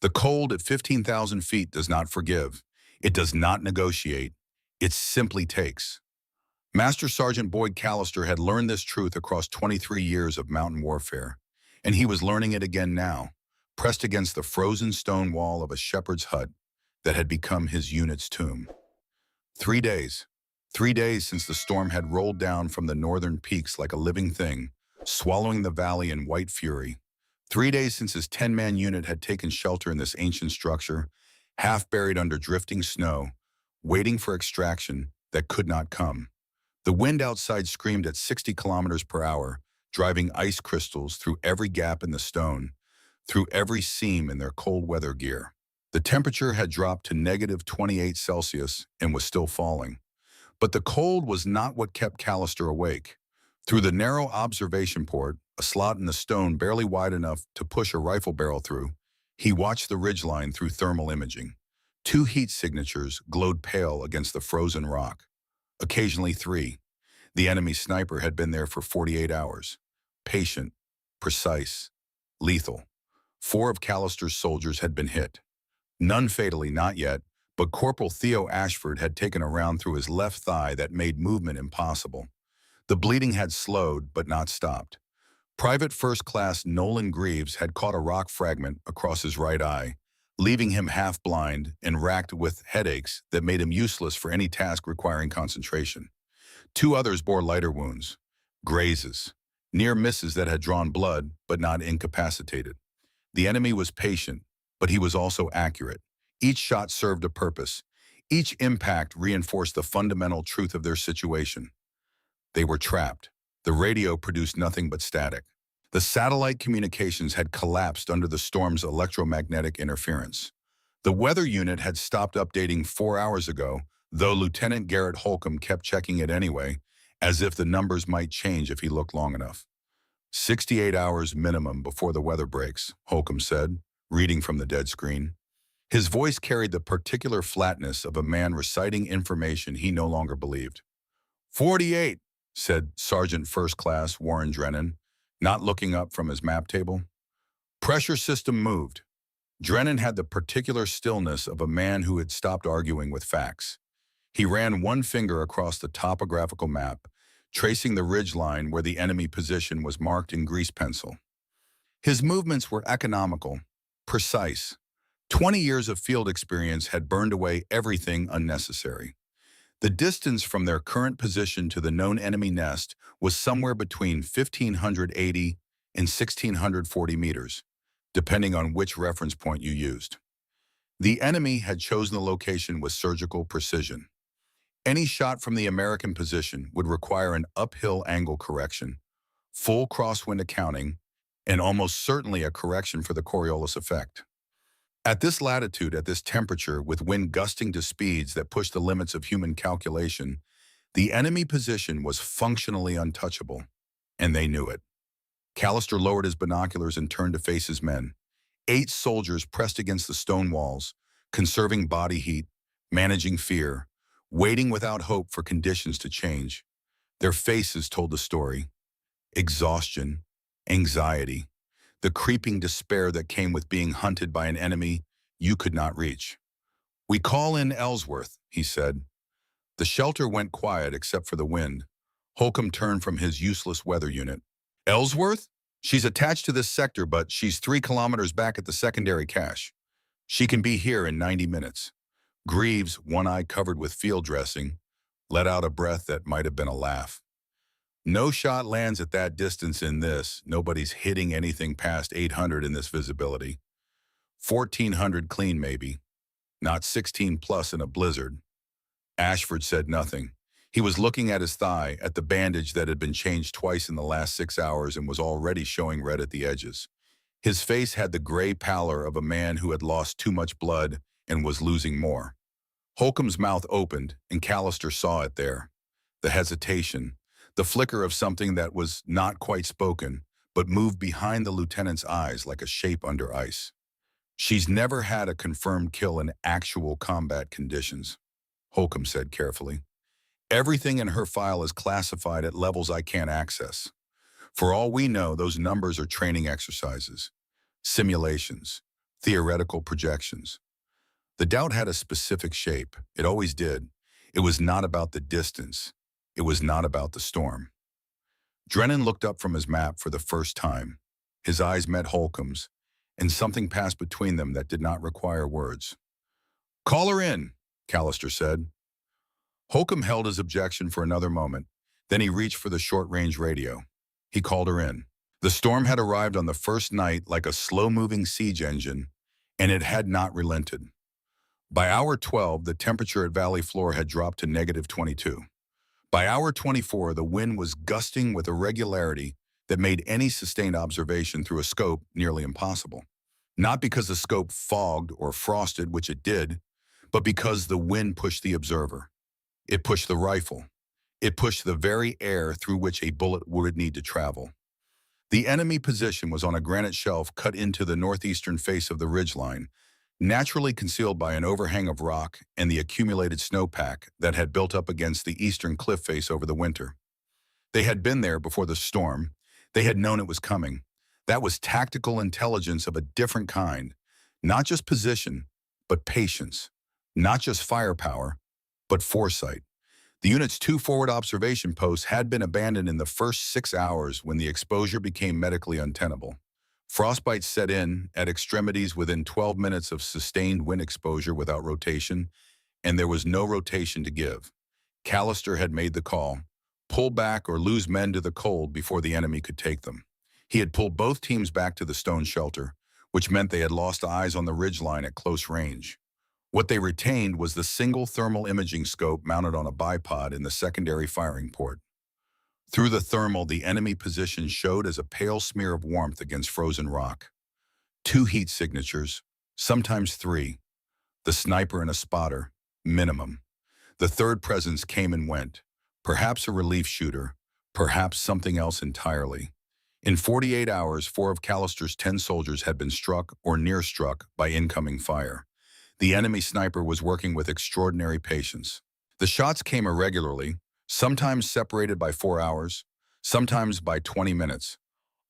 The cold at 15,000 feet does not forgive. It does not negotiate. It simply takes. Master Sergeant Boyd Callister had learned this truth across 23 years of mountain warfare, and he was learning it again now, pressed against the frozen stone wall of a shepherd's hut that had become his unit's tomb. 3 days. 3 days since the storm had rolled down from the northern peaks like a living thing, swallowing the valley in white fury. 3 days since his 10-man unit had taken shelter in this ancient structure, half buried under drifting snow, waiting for extraction that could not come. The wind outside screamed at 60 kilometers per hour, driving ice crystals through every gap in the stone, through every seam in their cold weather gear. The temperature had dropped to negative 28 Celsius and was still falling. But the cold was not what kept Callister awake. Through the narrow observation port, a slot in the stone barely wide enough to push a rifle barrel through, he watched the ridgeline through thermal imaging. 2 heat signatures glowed pale against the frozen rock. Occasionally 3. The enemy sniper had been there for 48 hours. Patient, precise, lethal. 4 of Callister's soldiers had been hit. None fatally, not yet, but Corporal Theo Ashford had taken a round through his left thigh that made movement impossible. The bleeding had slowed, but not stopped. Private First Class Nolan Greaves had caught a rock fragment across his right eye, leaving him half blind and racked with headaches that made him useless for any task requiring concentration. 2 others bore lighter wounds, grazes, near misses that had drawn blood but not incapacitated. The enemy was patient, but he was also accurate. Each shot served a purpose. Each impact reinforced the fundamental truth of their situation. They were trapped. The radio produced nothing but static. The satellite communications had collapsed under the storm's electromagnetic interference. The weather unit had stopped updating 4 hours ago, though Lieutenant Garrett Holcomb kept checking it anyway, as if the numbers might change if he looked long enough. 68 hours minimum before the weather breaks, Holcomb said, reading from the dead screen. His voice carried the particular flatness of a man reciting information he no longer believed. 48, said Sergeant First Class Warren Drennan, not looking up from his map table. Pressure system moved. Drennan had the particular stillness of a man who had stopped arguing with facts. He ran one finger across the topographical map, tracing the ridgeline where the enemy position was marked in grease pencil. His movements were economical, precise. 20 years of field experience had burned away everything unnecessary. The distance from their current position to the known enemy nest was somewhere between 1,580 and 1,640 meters, depending on which reference point you used. The enemy had chosen the location with surgical precision. Any shot from the American position would require an uphill angle correction, full crosswind accounting, and almost certainly a correction for the Coriolis effect. At this latitude, at this temperature, with wind gusting to speeds that pushed the limits of human calculation, the enemy position was functionally untouchable, and they knew it. Callister lowered his binoculars and turned to face his men. 8 soldiers pressed against the stone walls, conserving body heat, managing fear, waiting without hope for conditions to change. Their faces told the story. Exhaustion, anxiety, the creeping despair that came with being hunted by an enemy you could not reach. "We call in Ellsworth," he said. The shelter went quiet except for the wind. Holcomb turned from his useless weather unit. "Ellsworth? She's attached to this sector, but she's 3 kilometers back at the secondary cache. She can be here in 90 minutes. Greaves, one eye covered with field dressing, let out a breath that might have been a laugh. "No shot lands at that distance in this. Nobody's hitting anything past 800 in this visibility. 1,400 clean, maybe. Not 16 plus in a blizzard." Ashford said nothing. He was looking at his thigh, at the bandage that had been changed twice in the last 6 hours and was already showing red at the edges. His face had the gray pallor of a man who had lost too much blood and was losing more. Holcomb's mouth opened, and Callister saw it there. The hesitation, the flicker of something that was not quite spoken, but moved behind the lieutenant's eyes like a shape under ice. "She's never had a confirmed kill in actual combat conditions," Holcomb said carefully. "Everything in her file is classified at levels I can't access. For all we know, those numbers are training exercises, simulations, theoretical projections. The doubt had a specific shape. It always did. It was not about the distance. It was not about the storm. Drennan looked up from his map for the first time. His eyes met Holcomb's, and something passed between them that did not require words. "Call her in," Callister said. Holcomb held his objection for another moment. Then he reached for the short-range radio. He called her in. The storm had arrived on the first night like a slow-moving siege engine, and it had not relented. By hour 12, the temperature at valley floor had dropped to -22. By hour 24, the wind was gusting with a regularity that made any sustained observation through a scope nearly impossible. Not because the scope fogged or frosted, which it did, but because the wind pushed the observer. It pushed the rifle. It pushed the very air through which a bullet would need to travel. The enemy position was on a granite shelf cut into the northeastern face of the ridgeline, naturally concealed by an overhang of rock and the accumulated snowpack that had built up against the eastern cliff face over the winter. They had been there before the storm. They had known it was coming. That was tactical intelligence of a different kind. Not just position, but patience. Not just firepower, but foresight. The unit's 2 forward observation posts had been abandoned in the first 6 hours when the exposure became medically untenable. Frostbite set in at extremities within 12 minutes of sustained wind exposure without rotation, and there was no rotation to give. Callister had made the call: pull back or lose men to the cold before the enemy could take them. He had pulled both teams back to the stone shelter, which meant they had lost eyes on the ridgeline at close range. What they retained was the single thermal imaging scope mounted on a bipod in the secondary firing port. Through the thermal, the enemy position showed as a pale smear of warmth against frozen rock. 2 heat signatures, sometimes 3. The sniper and a spotter, minimum. The third presence came and went, perhaps a relief shooter, perhaps something else entirely. In 48 hours, 4 of Callister's 10 soldiers had been struck or near struck by incoming fire. The enemy sniper was working with extraordinary patience. The shots came irregularly, sometimes separated by 4 hours, sometimes by 20 minutes,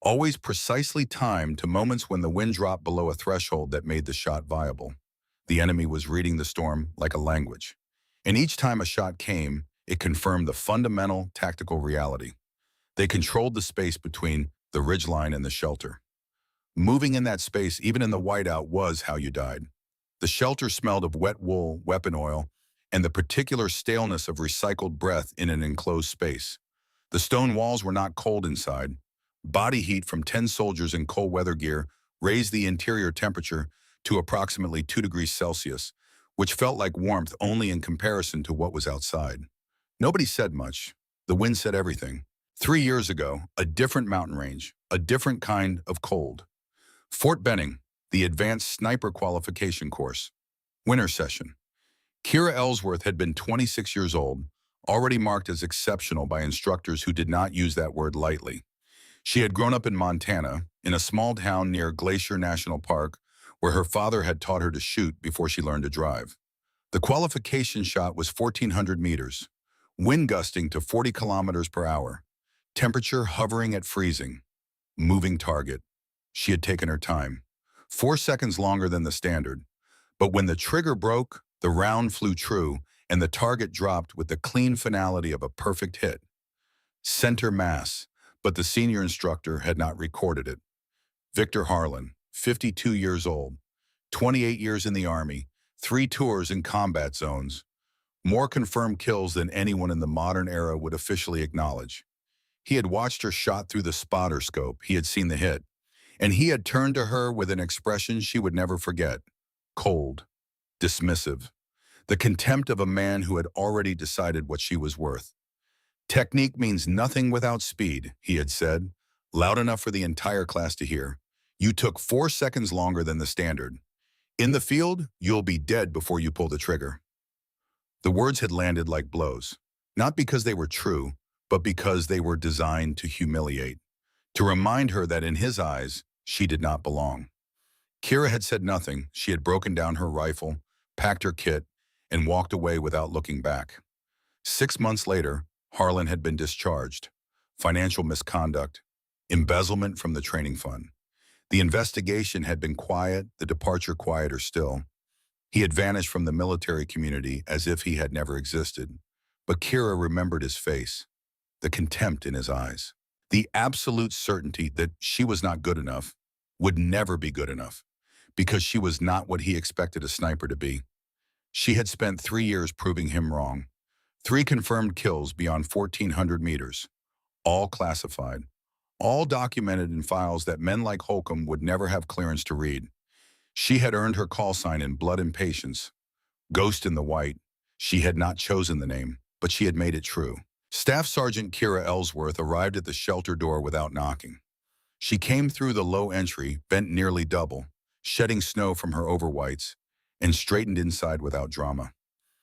always precisely timed to moments when the wind dropped below a threshold that made the shot viable. The enemy was reading the storm like a language, and each time a shot came, it confirmed the fundamental tactical reality. They controlled the space between the ridgeline and the shelter. Moving in that space, even in the whiteout, was how you died. The shelter smelled of wet wool, weapon oil, and the particular staleness of recycled breath in an enclosed space. The stone walls were not cold inside. Body heat from 10 soldiers in cold weather gear raised the interior temperature to approximately 2 degrees Celsius, which felt like warmth only in comparison to what was outside. Nobody said much. The wind said everything. 3 years ago, a different mountain range, a different kind of cold. Fort Benning, the Advanced Sniper Qualification Course. Winter session. Kira Ellsworth had been 26 years old, already marked as exceptional by instructors who did not use that word lightly. She had grown up in Montana, in a small town near Glacier National Park, where her father had taught her to shoot before she learned to drive. The qualification shot was 1,400 meters, wind gusting to 40 kilometers per hour, temperature hovering at freezing, moving target. She had taken her time, 4 seconds longer than the standard. But when the trigger broke, the round flew true, and the target dropped with the clean finality of a perfect hit. Center mass, but the senior instructor had not recorded it. Victor Harlan, 52 years old, 28 years in the Army, 3 tours in combat zones, more confirmed kills than anyone in the modern era would officially acknowledge. He had watched her shot through the spotter scope. He had seen the hit. And he had turned to her with an expression she would never forget: cold, dismissive, the contempt of a man who had already decided what she was worth. "Technique means nothing without speed," he had said, loud enough for the entire class to hear. "You took 4 seconds longer than the standard. In the field, you'll be dead before you pull the trigger." The words had landed like blows, not because they were true, but because they were designed to humiliate, to remind her that in his eyes, she did not belong. Kira had said nothing. She had broken down her rifle, packed her kit, and walked away without looking back. 6 months later, Harlan had been discharged. Financial misconduct, embezzlement from the training fund. The investigation had been quiet, the departure quieter still. He had vanished from the military community as if he had never existed. But Kira remembered his face, the contempt in his eyes, the absolute certainty that she was not good enough, would never be good enough, because she was not what he expected a sniper to be. She had spent 3 years proving him wrong. 3 confirmed kills beyond 1,400 meters, all classified, all documented in files that men like Holcomb would never have clearance to read. She had earned her call sign in blood and patience. Ghost in the White. She had not chosen the name, but she had made it true. Staff Sergeant Kira Ellsworth arrived at the shelter door without knocking. She came through the low entry, bent nearly double, shedding snow from her overwhites, and straightened inside without drama.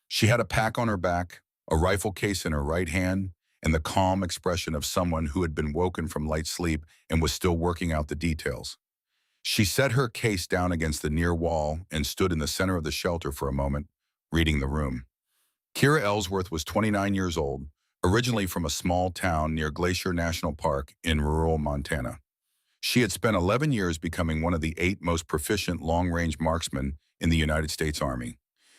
She had a pack on her back, a rifle case in her right hand, and the calm expression of someone who had been woken from light sleep and was still working out the details. She set her case down against the near wall and stood in the center of the shelter for a moment, reading the room. Kira Ellsworth was 29 years old, originally from a small town near Glacier National Park in rural Montana. She had spent 11 years becoming one of the 8 most proficient long-range marksmen in the United States Army.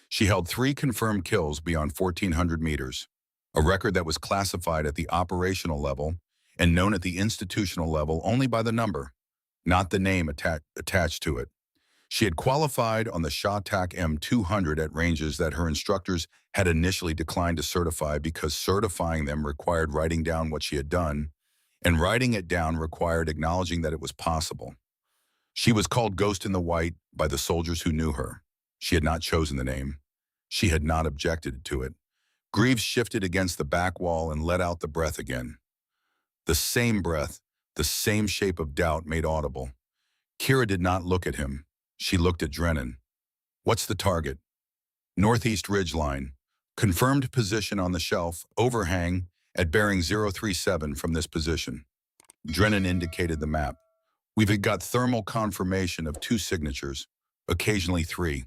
She held 3 confirmed kills beyond 1,400 meters, a record that was classified at the operational level and known at the institutional level only by the number, not the name attached to it. She had qualified on the ShawTac M200 at ranges that her instructors had initially declined to certify because certifying them required writing down what she had done, and writing it down required acknowledging that it was possible. She was called Ghost in the White by the soldiers who knew her. She had not chosen the name. She had not objected to it. Greaves shifted against the back wall and let out the breath again. The same breath, the same shape of doubt made audible. Kira did not look at him. She looked at Drennan. What's the target? Northeast ridgeline. Confirmed position on the shelf, overhang, at bearing 037 from this position. Drennan indicated the map. We've got thermal confirmation of 2 signatures, occasionally 3.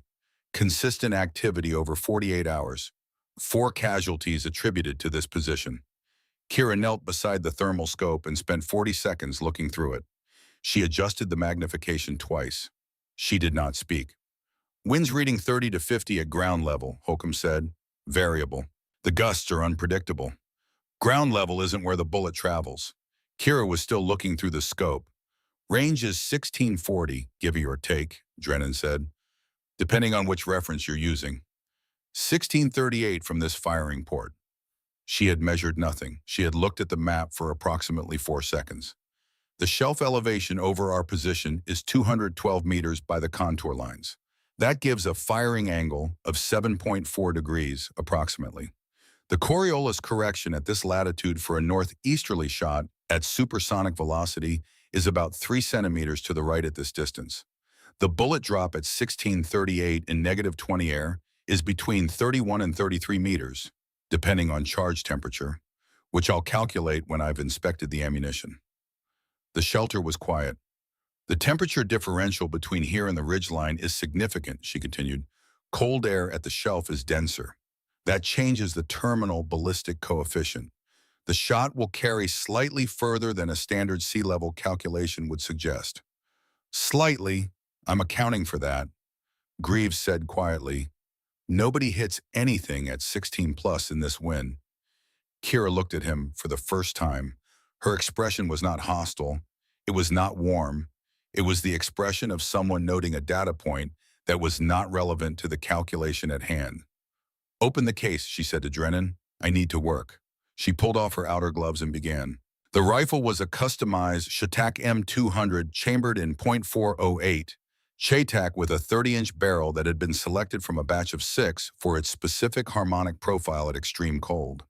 Consistent activity over 48 hours. 4 casualties attributed to this position. Kira knelt beside the thermal scope and spent 40 seconds looking through it. She adjusted the magnification twice. She did not speak. Winds reading 30 to 50 at ground level, Holcomb said. Variable. The gusts are unpredictable. Ground level isn't where the bullet travels. Kira was still looking through the scope. Range is 1640, give or take, Drennan said, depending on which reference you're using. 1638 from this firing port. She had measured nothing. She had looked at the map for approximately 4 seconds. The shelf elevation over our position is 212 meters by the contour lines. That gives a firing angle of 7.4 degrees, approximately. The Coriolis correction at this latitude for a northeasterly shot at supersonic velocity is about 3 centimeters to the right at this distance. The bullet drop at 1638 in -20 air is between 31 and 33 meters, depending on charge temperature, which I'll calculate when I've inspected the ammunition. The shelter was quiet. The temperature differential between here and the ridgeline is significant, she continued. Cold air at the shelf is denser. That changes the terminal ballistic coefficient. The shot will carry slightly further than a standard sea level calculation would suggest. Slightly, I'm accounting for that, Greaves said quietly. Nobody hits anything at 16 plus in this wind. Kira looked at him for the first time. Her expression was not hostile. It was not warm. It was the expression of someone noting a data point that was not relevant to the calculation at hand. Open the case, she said to Drennan. I need to work. She pulled off her outer gloves and began. The rifle was a customized ShawTac M200 chambered in .408, ShawTac with a 30-inch barrel that had been selected from a batch of 6 for its specific harmonic profile at extreme cold.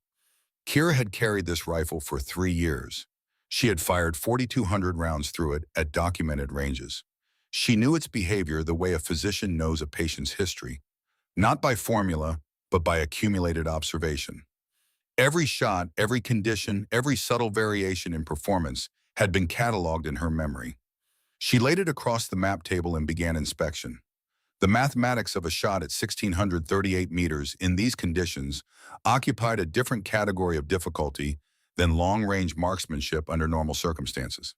Kira had carried this rifle for 3 years. She had fired 4,200 rounds through it at documented ranges. She knew its behavior the way a physician knows a patient's history, not by formula, but by accumulated observation. Every shot, every condition, every subtle variation in performance had been cataloged in her memory. She laid it across the map table and began inspection. The mathematics of a shot at 1,638 meters in these conditions occupied a different category of difficulty than long-range marksmanship under normal circumstances.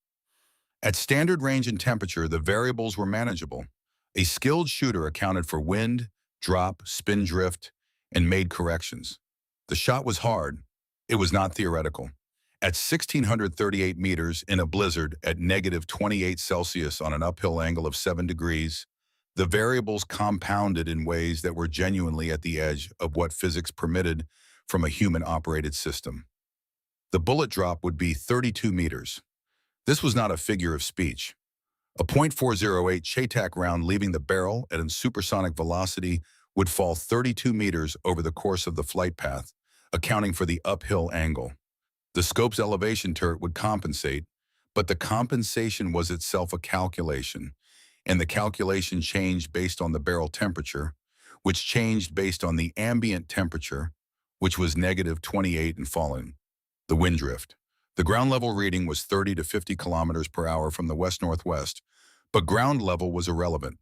At standard range and temperature, the variables were manageable. A skilled shooter accounted for wind, drop, spin drift, and made corrections. The shot was hard. It was not theoretical. At 1,638 meters in a blizzard at negative 28 Celsius on an uphill angle of 7 degrees, the variables compounded in ways that were genuinely at the edge of what physics permitted from a human-operated system. The bullet drop would be 32 meters. This was not a figure of speech. A .408 Chaitak round leaving the barrel at a supersonic velocity would fall 32 meters over the course of the flight path, accounting for the uphill angle. The scope's elevation turret would compensate, but the compensation was itself a calculation, and the calculation changed based on the barrel temperature, which changed based on the ambient temperature, which was negative 28 and falling. The wind drift. The ground level reading was 30 to 50 kilometers per hour from the west-northwest, but ground level was irrelevant.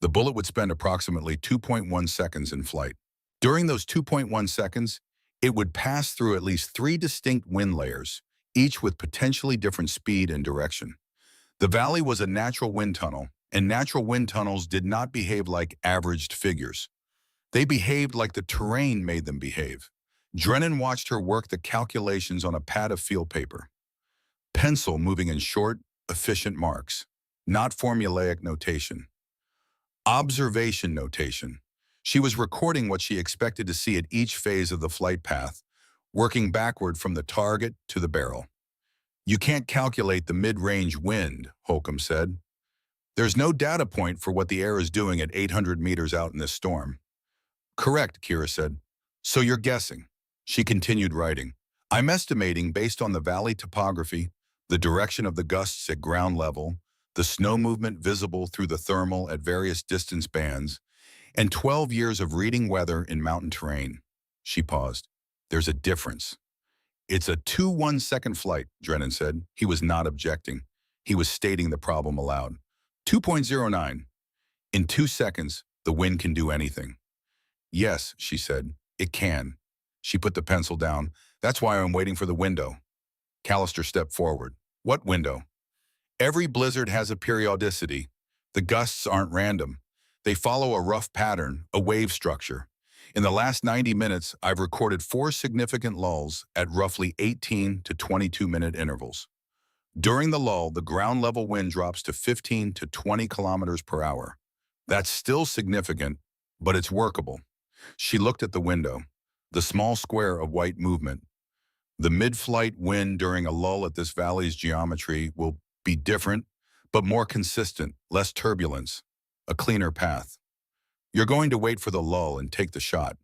The bullet would spend approximately 2.1 seconds in flight. During those 2.1 seconds, it would pass through at least 3 distinct wind layers, each with potentially different speed and direction. The valley was a natural wind tunnel, and natural wind tunnels did not behave like averaged figures. They behaved like the terrain made them behave. Drennan watched her work the calculations on a pad of field paper. Pencil moving in short, efficient marks, not formulaic notation. Observation notation. She was recording what she expected to see at each phase of the flight path, working backward from the target to the barrel. "You can't calculate the mid-range wind," Holcomb said. "There's no data point for what the air is doing at 800 meters out in this storm." "Correct," Kira said. "So you're guessing." She continued writing. "I'm estimating based on the valley topography, the direction of the gusts at ground level, the snow movement visible through the thermal at various distance bands, and 12 years of reading weather in mountain terrain." She paused. "There's a difference." "It's a 2-1-second flight," Drennan said. He was not objecting. He was stating the problem aloud. 2.09. In 2 seconds, the wind can do anything. "Yes," she said, "it can." She put the pencil down. "That's why I'm waiting for the window." Callister stepped forward. "What window?" "Every blizzard has a periodicity. The gusts aren't random. They follow a rough pattern, a wave structure. In the last 90 minutes, I've recorded 4 significant lulls at roughly 18 to 22-minute intervals. During the lull, the ground level wind drops to 15 to 20 kilometers per hour. That's still significant, but it's workable." She looked at the window, the small square of white movement. "The mid-flight wind during a lull at this valley's geometry will be different, but more consistent, less turbulence, a cleaner path." "You're going to wait for the lull and take the shot,"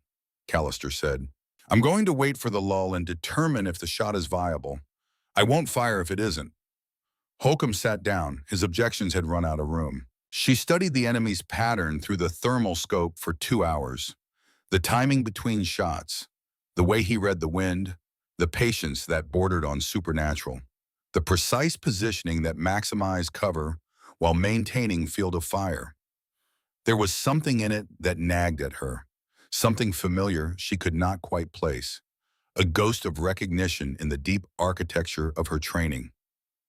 Callister said. "I'm going to wait for the lull and determine if the shot is viable. I won't fire if it isn't." Holcomb sat down. His objections had run out of room. She studied the enemy's pattern through the thermal scope for 2 hours. The timing between shots, the way he read the wind, the patience that bordered on supernatural, the precise positioning that maximized cover while maintaining field of fire. There was something in it that nagged at her, something familiar she could not quite place, a ghost of recognition in the deep architecture of her training.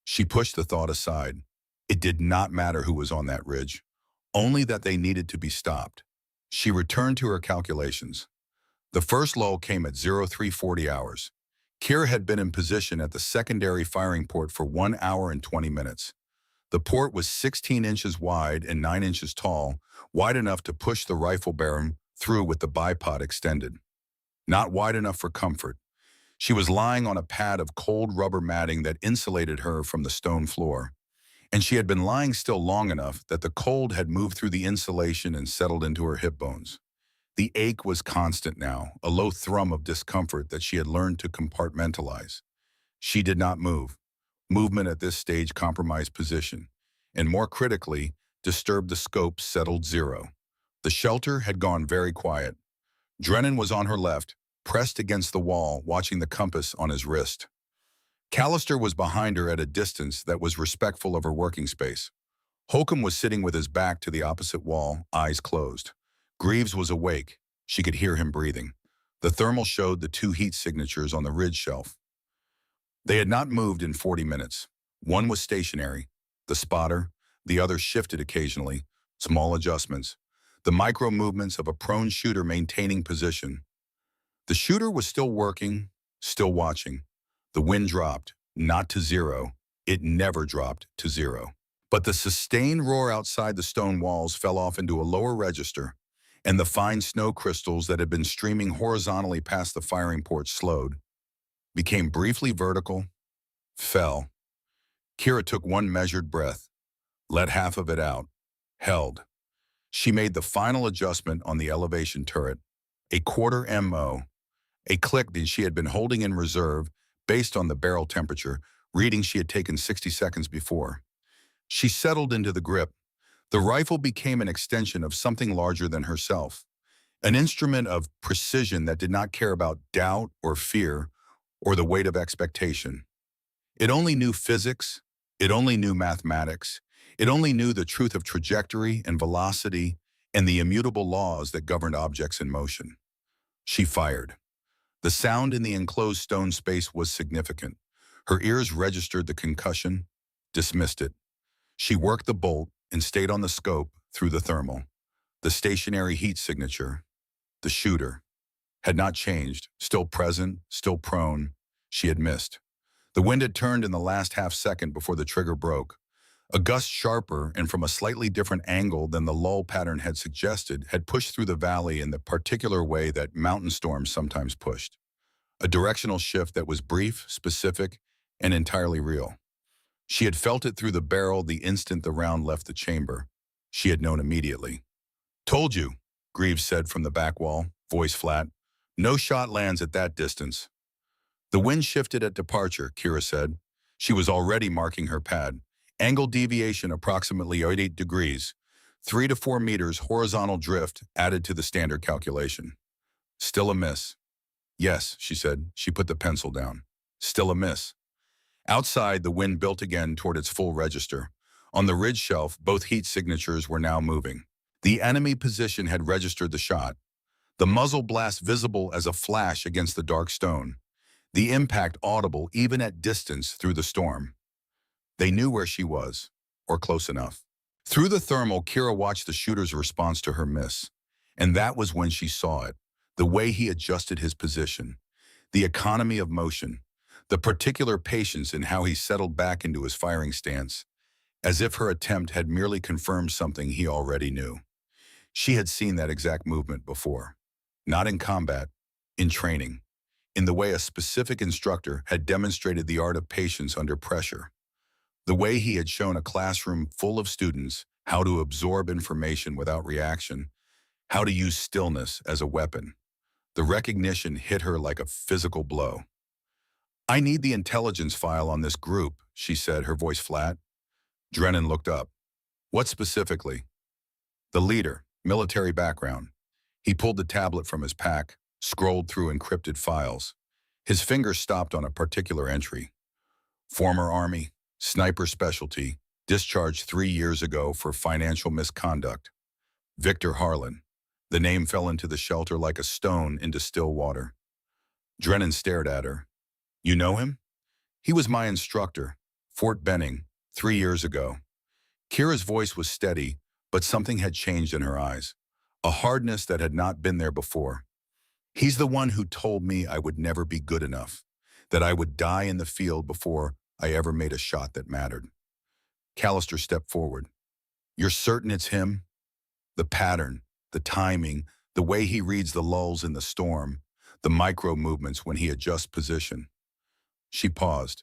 She pushed the thought aside. It did not matter who was on that ridge, only that they needed to be stopped. She returned to her calculations. The first lull came at 0340 hours. Kira had been in position at the secondary firing port for 1 hour and 20 minutes. The port was 16 inches wide and 9 inches tall, wide enough to push the rifle barrel through with the bipod extended. Not wide enough for comfort. She was lying on a pad of cold rubber matting that insulated her from the stone floor. And she had been lying still long enough that the cold had moved through the insulation and settled into her hip bones. The ache was constant now, a low thrum of discomfort that she had learned to compartmentalize. She did not move. Movement at this stage compromised position, and more critically, disturbed the scope settled 0. The shelter had gone very quiet. Drennan was on her left, pressed against the wall, watching the compass on his wrist. Callister was behind her at a distance that was respectful of her working space. Holcomb was sitting with his back to the opposite wall, eyes closed. Greaves was awake. She could hear him breathing. The thermal showed the 2 heat signatures on the ridge shelf. They had not moved in 40 minutes. One was stationary. The spotter, the other shifted occasionally, small adjustments. The micro movements of a prone shooter maintaining position. The shooter was still working, still watching. The wind dropped, not to zero. It never dropped to zero. But the sustained roar outside the stone walls fell off into a lower register, and the fine snow crystals that had been streaming horizontally past the firing port slowed, became briefly vertical, fell. Kira took one measured breath, let half of it out, held. She made the final adjustment on the elevation turret, a quarter MO, a click that she had been holding in reserve based on the barrel temperature, reading she had taken 60 seconds before. She settled into the grip. The rifle became an extension of something larger than herself, an instrument of precision that did not care about doubt or fear or the weight of expectation. It only knew physics, it only knew mathematics, it only knew the truth of trajectory and velocity and the immutable laws that governed objects in motion. She fired. The sound in the enclosed stone space was significant. Her ears registered the concussion, dismissed it. She worked the bolt and stayed on the scope through the thermal. The stationary heat signature, the shooter, had not changed, still present, still prone. She had missed. The wind had turned in the last half second before the trigger broke. A gust sharper and from a slightly different angle than the lull pattern had suggested had pushed through the valley in the particular way that mountain storms sometimes pushed. A directional shift that was brief, specific, and entirely real. She had felt it through the barrel the instant the round left the chamber. She had known immediately. "Told you," Greaves said from the back wall, voice flat. "No shot lands at that distance." The wind shifted at departure, Kira said. She was already marking her pad. Angle deviation approximately 88 degrees. 3 to 4 meters horizontal drift added to the standard calculation. Still a miss. "Yes," she said. She put the pencil down. "Still a miss." Outside, the wind built again toward its full register. On the ridge shelf, both heat signatures were now moving. The enemy position had registered the shot. The muzzle blast visible as a flash against the dark stone. The impact audible even at distance through the storm. They knew where she was, or close enough. Through the thermal, Kira watched the shooter's response to her miss. And that was when she saw it. The way he adjusted his position. The economy of motion. The particular patience in how he settled back into his firing stance. As if her attempt had merely confirmed something he already knew. She had seen that exact movement before. Not in combat, in training. In the way a specific instructor had demonstrated the art of patience under pressure. The way he had shown a classroom full of students how to absorb information without reaction, how to use stillness as a weapon. The recognition hit her like a physical blow. "I need the intelligence file on this group," she said, her voice flat. Drennan looked up. "What specifically?" "The leader, military background." He pulled the tablet from his pack, scrolled through encrypted files. His finger stopped on a particular entry. "Former Army, sniper specialty, discharged 3 years ago for financial misconduct. Victor Harlan." The name fell into the shelter like a stone into still water. Drennan stared at her. "You know him?" "He was my instructor, Fort Benning, 3 years ago." Kira's voice was steady, but something had changed in her eyes. A hardness that had not been there before. "He's the one who told me I would never be good enough, that I would die in the field before I ever made a shot that mattered." Callister stepped forward. "You're certain it's him?" The pattern, the timing, the way he reads the lulls in the storm, the micro movements when he adjusts position. She paused.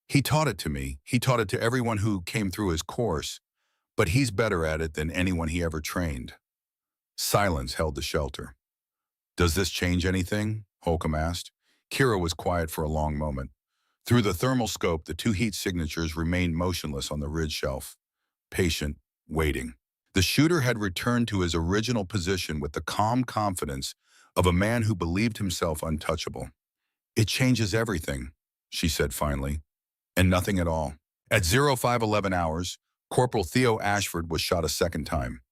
"He taught it to me. He taught it to everyone who came through his course, but he's better at it than anyone he ever trained." Silence held the shelter. "Does this change anything?" Holcomb asked. Kira was quiet for a long moment. Through the thermal scope, the 2 heat signatures remained motionless on the ridge shelf. Patient, waiting. The shooter had returned to his original position with the calm confidence of a man who believed himself untouchable. "It changes everything," she said finally, "and nothing at all." At 0511 hours, Corporal Theo Ashford was shot a second time.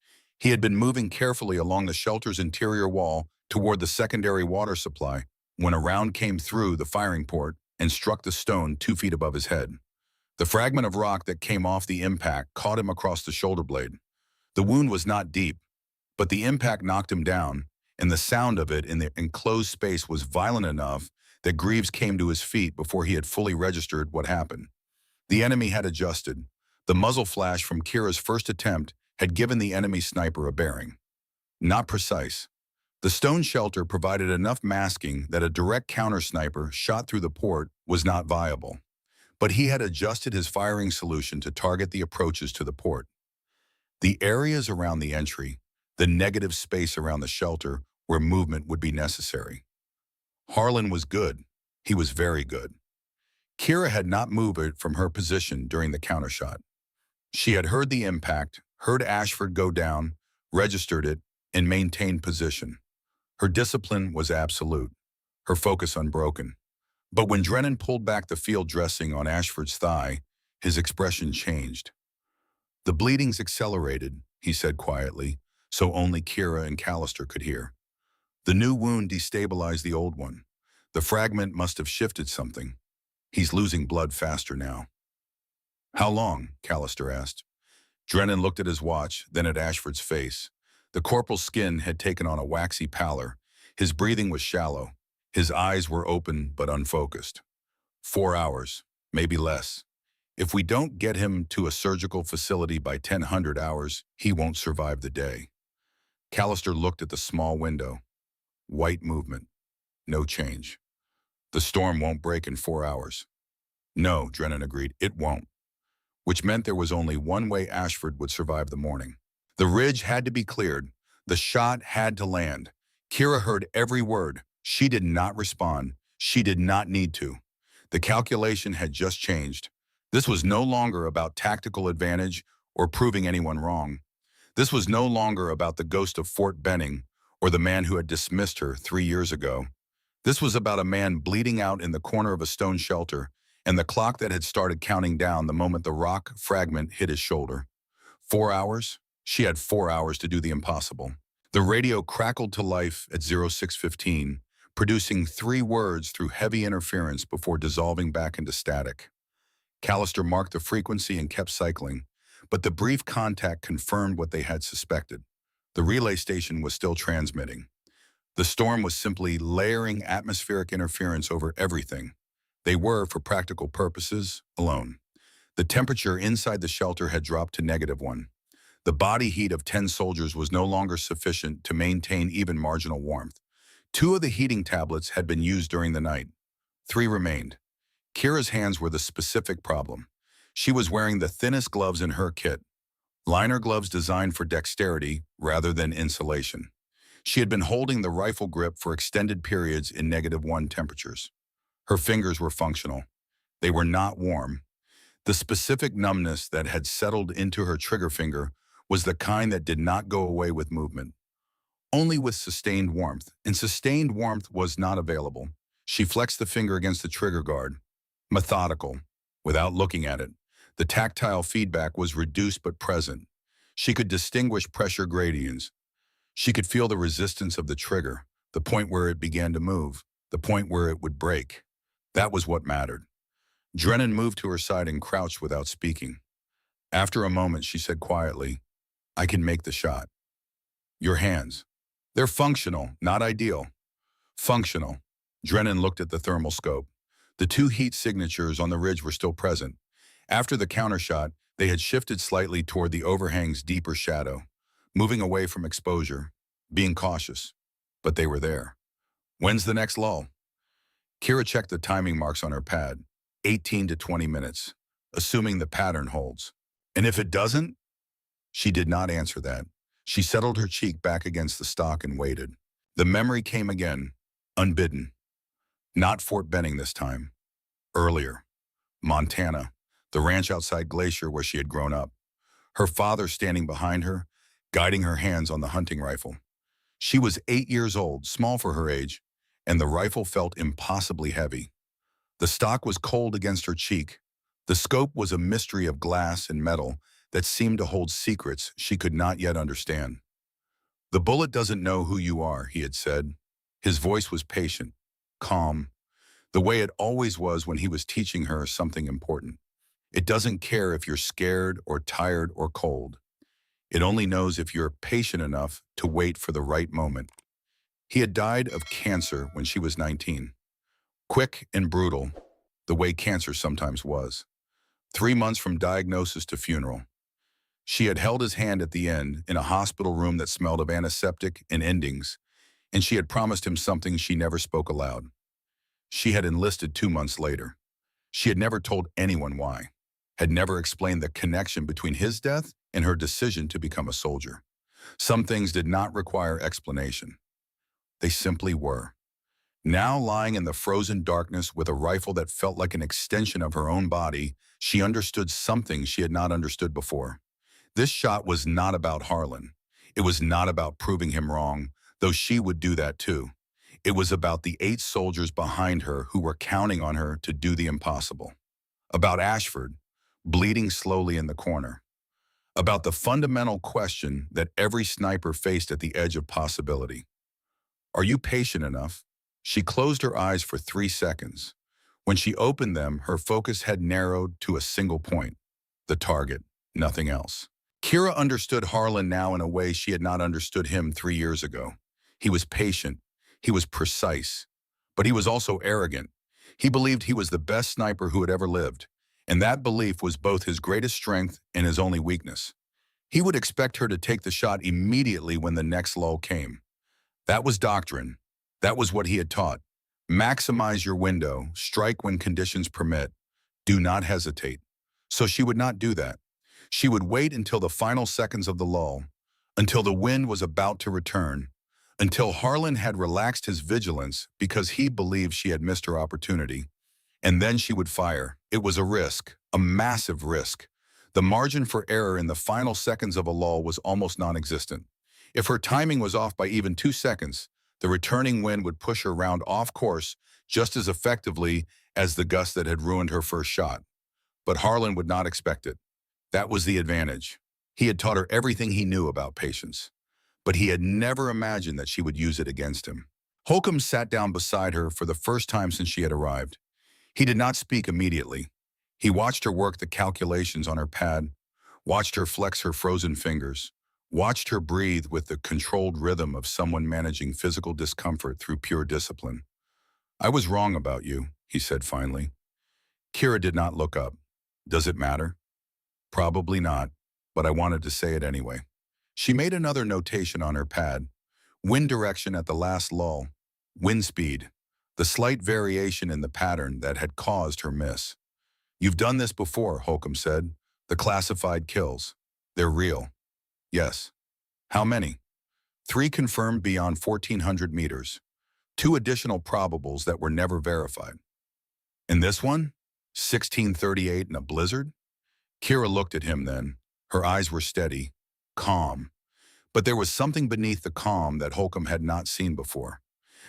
He had been moving carefully along the shelter's interior wall toward the secondary water supply when a round came through the firing port and struck the stone 2 feet above his head. The fragment of rock that came off the impact caught him across the shoulder blade. The wound was not deep, but the impact knocked him down, and the sound of it in the enclosed space was violent enough that Greaves came to his feet before he had fully registered what happened. The enemy had adjusted. The muzzle flash from Kira's first attempt had given the enemy sniper a bearing. Not precise. The stone shelter provided enough masking that a direct counter sniper shot through the port was not viable. But he had adjusted his firing solution to target the approaches to the port. The areas around the entry, the negative space around the shelter where movement would be necessary. Harlan was good. He was very good. Kira had not moved from her position during the countershot. She had heard the impact, heard Ashford go down, registered it, and maintained position. Her discipline was absolute, her focus unbroken. But when Drennan pulled back the field dressing on Ashford's thigh, his expression changed. The bleeding's accelerated, he said quietly, so only Kira and Callister could hear. The new wound destabilized the old one. The fragment must have shifted something. He's losing blood faster now. How long? Callister asked. Drennan looked at his watch, then at Ashford's face. The corporal's skin had taken on a waxy pallor. His breathing was shallow. His eyes were open but unfocused. 4 hours, maybe less. If we don't get him to a surgical facility by 1000 hours, he won't survive the day. Callister looked at the small window. White movement. No change. The storm won't break in 4 hours. No, Drennan agreed, it won't. Which meant there was only one way Ashford would survive the morning. The ridge had to be cleared. The shot had to land. Kira heard every word. She did not respond. She did not need to. The calculation had just changed. This was no longer about tactical advantage or proving anyone wrong. This was no longer about the ghost of Fort Benning or the man who had dismissed her 3 years ago. This was about a man bleeding out in the corner of a stone shelter and the clock that had started counting down the moment the rock fragment hit his shoulder. 4 hours? She had 4 hours to do the impossible. The radio crackled to life at 0615, producing 3 words through heavy interference before dissolving back into static. Callister marked the frequency and kept cycling, but the brief contact confirmed what they had suspected. The relay station was still transmitting. The storm was simply layering atmospheric interference over everything. They were, for practical purposes, alone. The temperature inside the shelter had dropped to -1. The body heat of 10 soldiers was no longer sufficient to maintain even marginal warmth. 2 of the heating tablets had been used during the night. 3 remained. Kira's hands were the specific problem. She was wearing the thinnest gloves in her kit, liner gloves designed for dexterity rather than insulation. She had been holding the rifle grip for extended periods in -1 temperatures. Her fingers were functional. They were not warm. The specific numbness that had settled into her trigger finger was the kind that did not go away with movement, only with sustained warmth, and sustained warmth was not available. She flexed the finger against the trigger guard. Methodical, without looking at it. The tactile feedback was reduced but present. She could distinguish pressure gradients. She could feel the resistance of the trigger, the point where it began to move, the point where it would break. That was what mattered. Drennan moved to her side and crouched without speaking. After a moment, she said quietly, "I can make the shot." "Your hands." "They're functional, not ideal." "Functional." Drennan looked at the thermal scope. The 2 heat signatures on the ridge were still present. After the countershot, they had shifted slightly toward the overhang's deeper shadow, moving away from exposure, being cautious. But they were there. "When's the next lull?" Kira checked the timing marks on her pad. 18 to 20 minutes, assuming the pattern holds. "And if it doesn't?" She did not answer that. She settled her cheek back against the stock and waited. The memory came again, unbidden. Not Fort Benning this time. Earlier. Montana, the ranch outside Glacier where she had grown up. Her father standing behind her, guiding her hands on the hunting rifle. She was 8 years old, small for her age, and the rifle felt impossibly heavy. The stock was cold against her cheek. The scope was a mystery of glass and metal that seemed to hold secrets she could not yet understand. "The bullet doesn't know who you are," he had said. His voice was patient, calm, the way it always was when he was teaching her something important. It doesn't care if you're scared or tired or cold. It only knows if you're patient enough to wait for the right moment. He had died of cancer when she was 19. Quick and brutal, the way cancer sometimes was. 3 months from diagnosis to funeral. She had held his hand at the end in a hospital room that smelled of antiseptic and endings, and she had promised him something she never spoke aloud. She had enlisted 2 months later. She had never told anyone why, had never explained the connection between his death and her decision to become a soldier. Some things did not require explanation. They simply were. Now lying in the frozen darkness with a rifle that felt like an extension of her own body, she understood something she had not understood before. This shot was not about Harlan. It was not about proving him wrong, though she would do that too. It was about the 8 soldiers behind her who were counting on her to do the impossible. About Ashford, bleeding slowly in the corner. About the fundamental question that every sniper faced at the edge of possibility. Are you patient enough? She closed her eyes for 3 seconds. When she opened them, her focus had narrowed to a single point. The target, nothing else. Kira understood Harlan now in a way she had not understood him 3 years ago. He was patient. He was precise. But he was also arrogant. He believed he was the best sniper who had ever lived. And that belief was both his greatest strength and his only weakness. He would expect her to take the shot immediately when the next lull came. That was doctrine. That was what he had taught. Maximize your window, strike when conditions permit. Do not hesitate. So she would not do that. She would wait until the final seconds of the lull, until the wind was about to return, until Harlan had relaxed his vigilance because he believed she had missed her opportunity. And then she would fire. It was a risk, a massive risk. The margin for error in the final seconds of a lull was almost non-existent. If her timing was off by even 2 seconds, the returning wind would push her round off course just as effectively as the gust that had ruined her first shot. But Harlan would not expect it. That was the advantage. He had taught her everything he knew about patience, but he had never imagined that she would use it against him. Holcomb sat down beside her for the first time since she had arrived. He did not speak immediately. He watched her work the calculations on her pad, watched her flex her frozen fingers, watched her breathe with the controlled rhythm of someone managing physical discomfort through pure discipline. "I was wrong about you," he said finally. Kira did not look up. "Does it matter?" "Probably not, but I wanted to say it anyway." She made another notation on her pad. Wind direction at the last lull. Wind speed. The slight variation in the pattern that had caused her miss. "You've done this before," Holcomb said. "The classified kills. They're real." "Yes." "How many?" "3 confirmed beyond 1,400 meters. 2 additional probables that were never verified." "And this one? 1638 in a blizzard?" Kira looked at him then. Her eyes were steady, calm. But there was something beneath the calm that Holcomb had not seen before.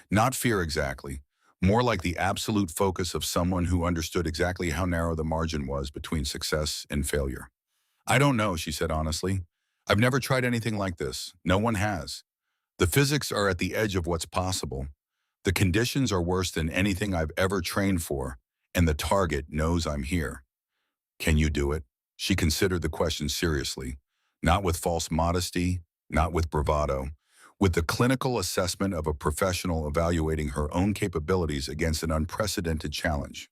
Not fear exactly, more like the absolute focus of someone who understood exactly how narrow the margin was between success and failure. "I don't know," she said honestly. "I've never tried anything like this. No one has. The physics are at the edge of what's possible. The conditions are worse than anything I've ever trained for, and the target knows I'm here." "Can you do it?" She considered the question seriously, not with false modesty, not with bravado, with the clinical assessment of a professional evaluating her own capabilities against an unprecedented challenge.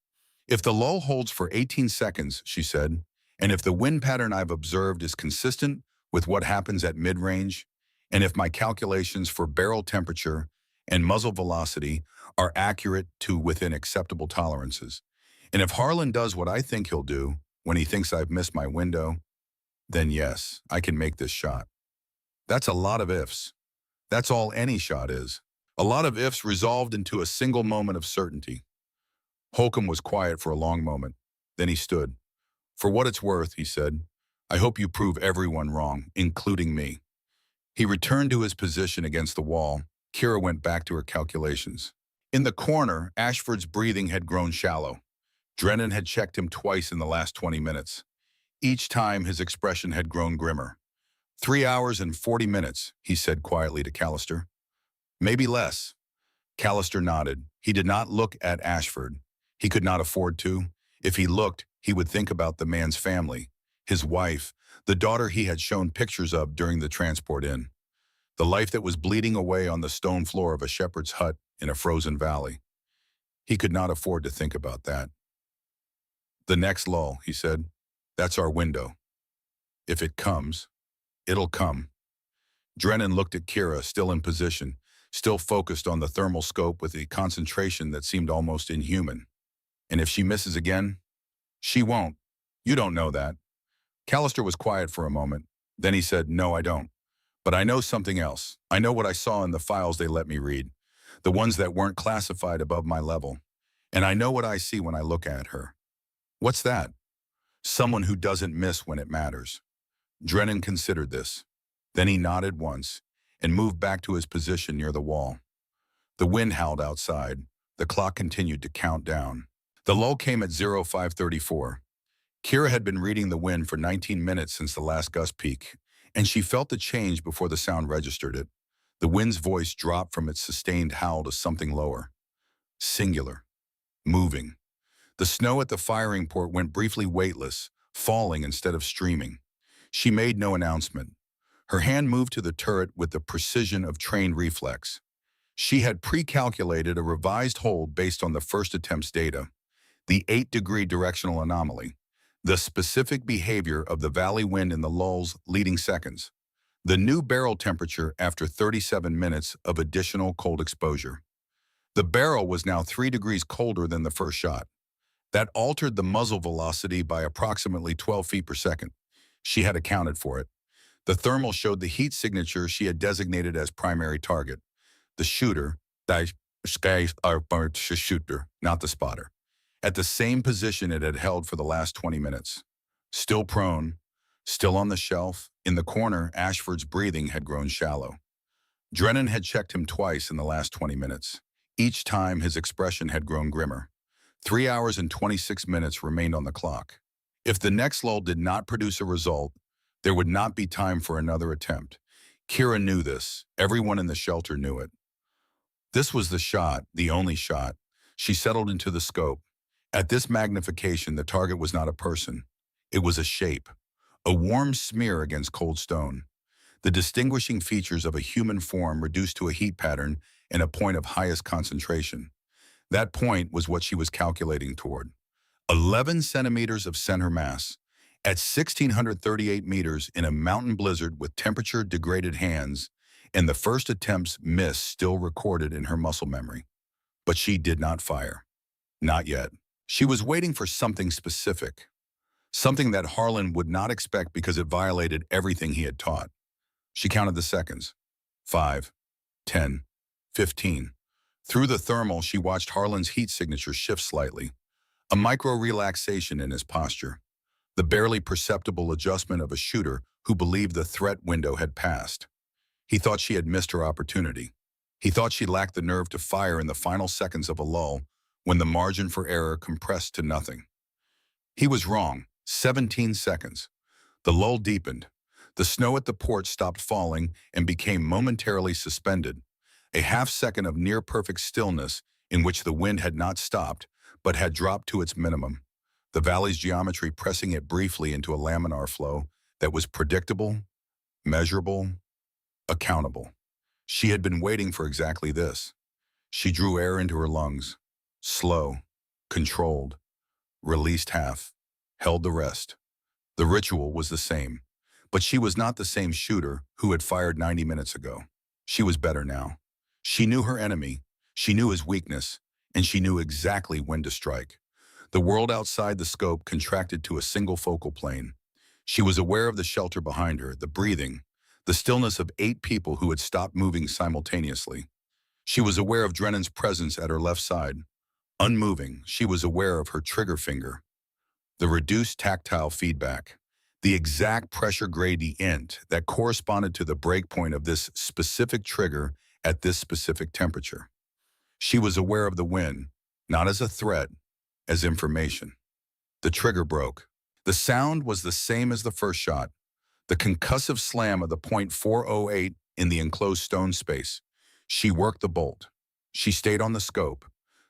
"If the lull holds for 18 seconds, she said, "and if the wind pattern I've observed is consistent with what happens at mid-range, and if my calculations for barrel temperature and muzzle velocity are accurate to within acceptable tolerances, and if Harlan does what I think he'll do when he thinks I've missed my window, then yes, I can make this shot." That's a lot of ifs. That's all any shot is. A lot of ifs resolved into a single moment of certainty. Holcomb was quiet for a long moment. Then he stood. "For what it's worth," he said, "I hope you prove everyone wrong, including me." He returned to his position against the wall. Kira went back to her calculations. In the corner, Ashford's breathing had grown shallow. Drennan had checked him twice in the last 20 minutes. Each time, his expression had grown grimmer. 3 hours and 40 minutes, he said quietly to Callister. "Maybe less." Callister nodded. He did not look at Ashford. He could not afford to. If he looked, He would think about the man's family, his wife, the daughter he had shown pictures of during the transport in, the life that was bleeding away on the stone floor of a shepherd's hut in a frozen valley. He could not afford to think about that. The next lull, he said, that's our window. If it comes, it'll come. Drennan looked at Kira, still in position, still focused on the thermal scope with a concentration that seemed almost inhuman. And if she misses again, she won't. You don't know that. Callister was quiet for a moment. Then he said, no, I don't. But I know something else. I know what I saw in the files they let me read, the ones that weren't classified above my level. And I know what I see when I look at her. What's that? Someone who doesn't miss when it matters. Drennan considered this. Then he nodded once and moved back to his position near the wall. The wind howled outside. The clock continued to count down. The lull came at 0534. Kira had been reading the wind for 19 minutes since the last gust peak, and she felt the change before the sound registered it. The wind's voice dropped from its sustained howl to something lower. Singular. Moving. The snow at the firing port went briefly weightless, falling instead of streaming. She made no announcement. Her hand moved to the turret with the precision of trained reflex. She had pre-calculated a revised hold based on the first attempt's data, the 8-degree directional anomaly, the specific behavior of the valley wind in the lull's leading seconds, the new barrel temperature after 37 minutes of additional cold exposure. The barrel was now 3 degrees colder than the first shot. That altered the muzzle velocity by approximately 12 feet per second. She had accounted for it. The thermal showed the heat signature she had designated as primary target. The shooter, shooter, not the spotter, at the same position it had held for the last 20 minutes. Still prone, still on the shelf, in the corner, Ashford's breathing had grown shallow. Drennan had checked him twice in the last 20 minutes. Each time his expression had grown grimmer. 3 hours and 26 minutes remained on the clock. If the next lull did not produce a result, there would not be time for another attempt. Kira knew this. Everyone in the shelter knew it. This was the shot, the only shot. She settled into the scope. At this magnification, the target was not a person. It was a shape, a warm smear against cold stone. The distinguishing features of a human form reduced to a heat pattern and a point of highest concentration. That point was what she was calculating toward. 11 centimeters of center mass. At 1,638 meters in a mountain blizzard with temperature-degraded hands, and the first attempt's miss still recorded in her muscle memory. But she did not fire. Not yet. She was waiting for something specific. Something that Harlan would not expect because it violated everything he had taught. She counted the seconds. 5, 10, 15. Through the thermal, she watched Harlan's heat signature shift slightly. A micro-relaxation in his posture. The barely perceptible adjustment of a shooter who believed the threat window had passed. He thought she had missed her opportunity. He thought she lacked the nerve to fire in the final seconds of a lull when the margin for error compressed to nothing. He was wrong. 17 seconds. The lull deepened. The snow at the port stopped falling and became momentarily suspended. A half-second of near-perfect stillness in which the wind had not stopped, but had dropped to its minimum. The valley's geometry pressing it briefly into a laminar flow that was predictable, measurable, accountable. She had been waiting for exactly this. She drew air into her lungs, slow, controlled, released half, held the rest. The ritual was the same, but she was not the same shooter who had fired 90 minutes ago. She was better now. She knew her enemy, she knew his weakness, and she knew exactly when to strike. The world outside the scope contracted to a single focal plane. She was aware of the shelter behind her, the breathing, the stillness of 8 people who had stopped moving simultaneously. She was aware of Drennan's presence at her left side. Unmoving, she was aware of her trigger finger. The reduced tactile feedback, the exact pressure gradient that corresponded to the breakpoint of this specific trigger at this specific temperature. She was aware of the wind, not as a threat, as information. The trigger broke. The sound was the same as the first shot, the concussive slam of the .408 in the enclosed stone space. She worked the bolt. She stayed on the scope.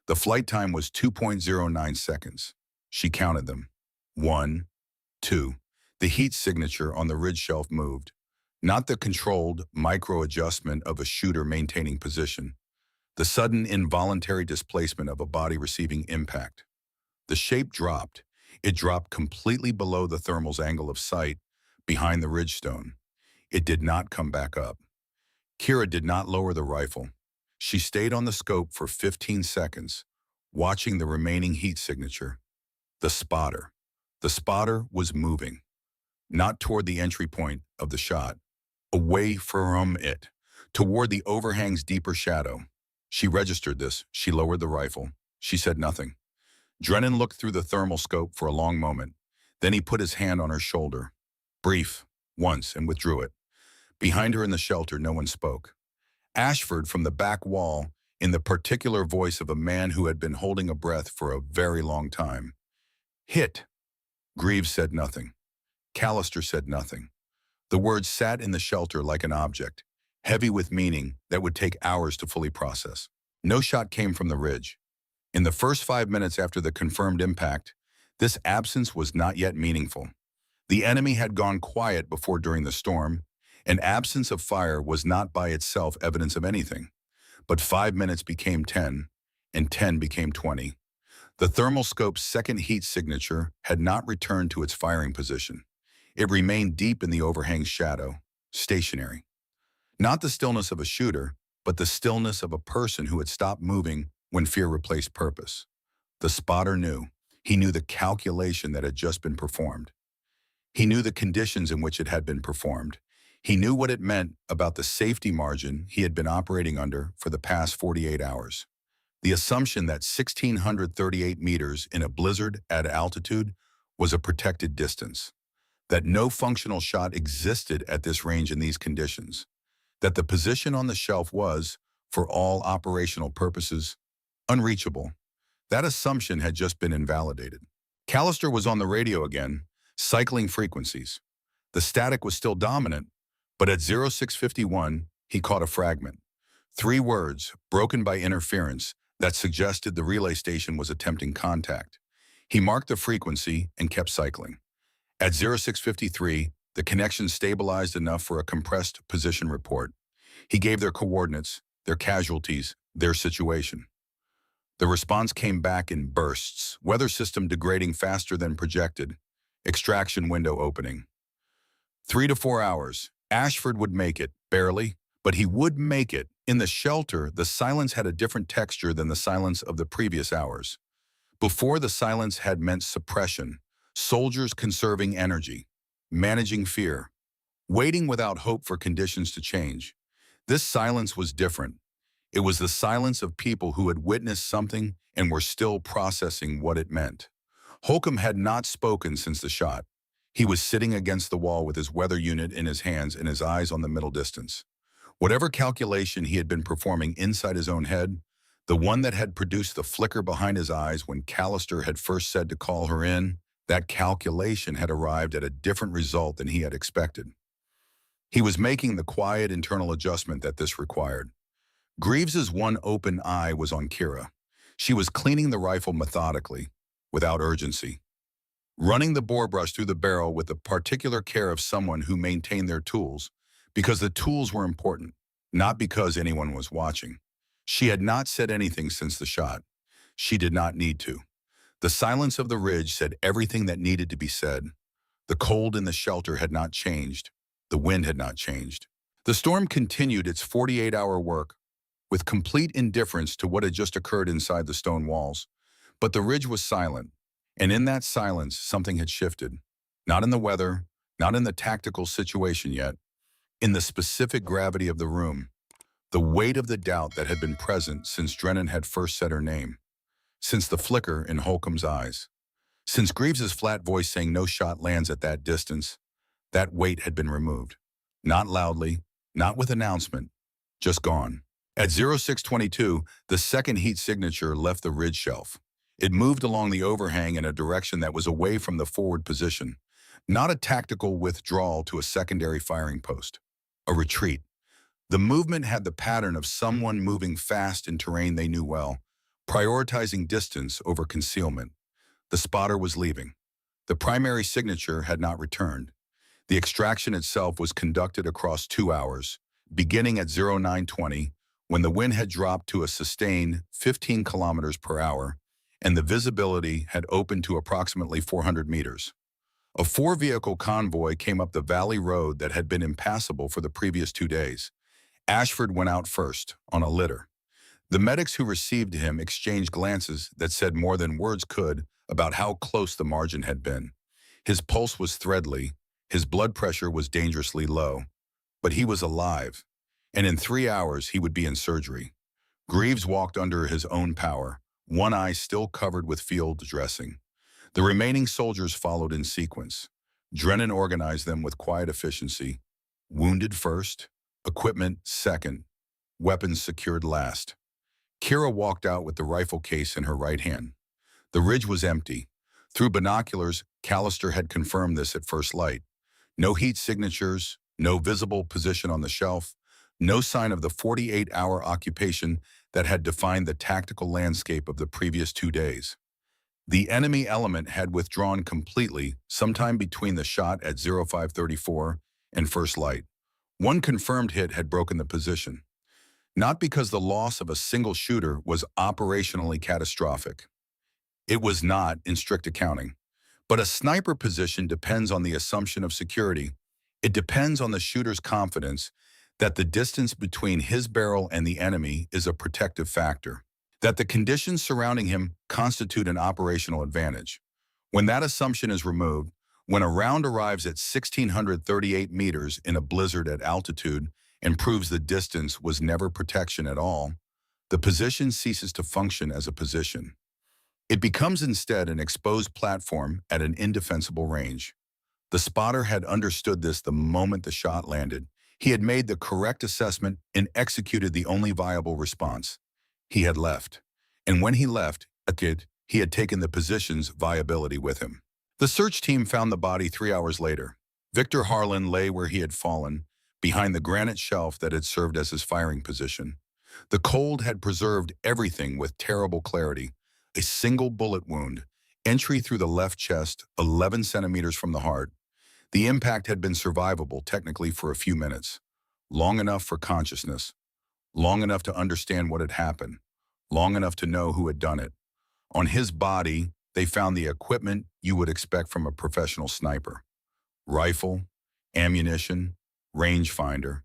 The flight time was 2.09 seconds. She counted them. 1, 2. The heat signature on the ridge shelf moved, not the controlled micro-adjustment of a shooter maintaining position, the sudden involuntary displacement of a body receiving impact. The shape dropped. It dropped completely below the thermal's angle of sight, behind the ridgestone. It did not come back up. Kira did not lower the rifle. She stayed on the scope for 15 seconds, watching the remaining heat signature. The spotter. The spotter was moving, not toward the entry point of the shot, away from it, toward the overhang's deeper shadow. She registered this. She lowered the rifle. She said nothing. Drennan looked through the thermal scope for a long moment. Then he put his hand on her shoulder. Brief, once, and withdrew it. Behind her in the shelter, no one spoke. Ashford, from the back wall, in the particular voice of a man who had been holding a breath for a very long time. Hit. Greaves said nothing. Callister said nothing. The words sat in the shelter like an object, heavy with meaning that would take hours to fully process. No shot came from the ridge. In the first 5 minutes after the confirmed impact, this absence was not yet meaningful. The enemy had gone quiet before during the storm. An absence of fire was not by itself evidence of anything. But 5 minutes became 10, and 10 became 20. The thermal scope's second heat signature had not returned to its firing position. It remained deep in the overhang's shadow, stationary. Not the stillness of a shooter, but the stillness of a person who had stopped moving when fear replaced purpose. The spotter knew. He knew the calculation that had just been performed. He knew the conditions in which it had been performed. He knew what it meant about the safety margin he had been operating under for the past 48 hours. The assumption that 1,638 meters in a blizzard at altitude was a protected distance, that no functional shot existed at this range in these conditions, that the position on the shelf was, for all operational purposes, unreachable. That assumption had just been invalidated. Callister was on the radio again, cycling frequencies. The static was still dominant, but at 0651, he caught a fragment. 3 words, broken by interference, that suggested the relay station was attempting contact. He marked the frequency and kept cycling. At 0653, the connection stabilized enough for a compressed position report. He gave their coordinates, their casualties, their situation. The response came back in bursts, weather system degrading faster than projected, extraction window opening. 3 to 4 hours. Ashford would make it, barely, but he would make it. In the shelter, the silence had a different texture than the silence of the previous hours. Before, the silence had meant suppression, soldiers conserving energy, managing fear, waiting without hope for conditions to change. This silence was different. It was the silence of people who had witnessed something and were still processing what it meant. Holcomb had not spoken since the shot. He was sitting against the wall with his weather unit in his hands and his eyes on the middle distance. Whatever calculation he had been performing inside his own head, the one that had produced the flicker behind his eyes when Callister had first said to call her in, that calculation had arrived at a different result than he had expected. He was making the quiet internal adjustment that this required. Greaves's one open eye was on Kira. She was cleaning the rifle methodically, without urgency, running the bore brush through the barrel with the particular care of someone who maintained their tools, because the tools were important, not because anyone was watching. She had not said anything since the shot. She did not need to. The silence of the ridge said everything that needed to be said. The cold in the shelter had not changed. The wind had not changed. The storm continued its 48-hour work with complete indifference to what had just occurred inside the stone walls. But the ridge was silent, and in that silence, something had shifted. Not in the weather, not in the tactical situation yet, in the specific gravity of the room, the weight of the doubt that had been present since Drennan had first said her name, since the flicker in Holcomb's eyes, since Greaves's flat voice saying no shot lands at that distance. That weight had been removed. Not loudly, not with announcement, just gone. At 0622, the second heat signature left the ridge shelf. It moved along the overhang in a direction that was away from the forward position, not a tactical withdrawal to a secondary firing post, a retreat. The movement had the pattern of someone moving fast in terrain they knew well, prioritizing distance over concealment. The spotter was leaving. The primary signature had not returned. The extraction itself was conducted across 2 hours, beginning at 0920, when the wind had dropped to a sustained 15 kilometers per hour, and the visibility had opened to approximately 400 meters. A four-vehicle convoy came up the valley road that had been impassable for the previous 2 days. Ashford went out first, on a litter. The medics who received him exchanged glances that said more than words could about how close the margin had been. His pulse was threadly, his blood pressure was dangerously low, but he was alive, and in 3 hours he would be in surgery. Greaves walked under his own power, one eye still covered with field dressing. The remaining soldiers followed in sequence. Drennan organized them with quiet efficiency. Wounded first, equipment second, weapons secured last. Kira walked out with the rifle case in her right hand. The ridge was empty. Through binoculars, Callister had confirmed this at first light. No heat signatures, no visible position on the shelf, no sign of the 48-hour occupation that had defined the tactical landscape of the previous 2 days. The enemy element had withdrawn completely sometime between the shot at 0534 and first light. One confirmed hit had broken the position. Not because the loss of a single shooter was operationally catastrophic. It was not, in strict accounting. But a sniper position depends on the assumption of security. It depends on the shooter's confidence that the distance between his barrel and the enemy is a protective factor, that the conditions surrounding him constitute an operational advantage. When that assumption is removed, when a round arrives at 1,638 meters in a blizzard at altitude and proves the distance was never protection at all, the position ceases to function as a position. It becomes instead an exposed platform at an indefensible range. The spotter had understood this the moment the shot landed. He had made the correct assessment and executed the only viable response. He had left. And when he left, he had taken the position's viability with him. The search team found the body 3 hours later. Victor Harlan lay where he had fallen, behind the granite shelf that had served as his firing position. The cold had preserved everything with terrible clarity. A single bullet wound, entry through the left chest, 11 centimeters from the heart. The impact had been survivable technically for a few minutes, long enough for consciousness, long enough to understand what had happened, long enough to know who had done it. On his body, they found the equipment you would expect from a professional sniper. Rifle, ammunition, rangefinder,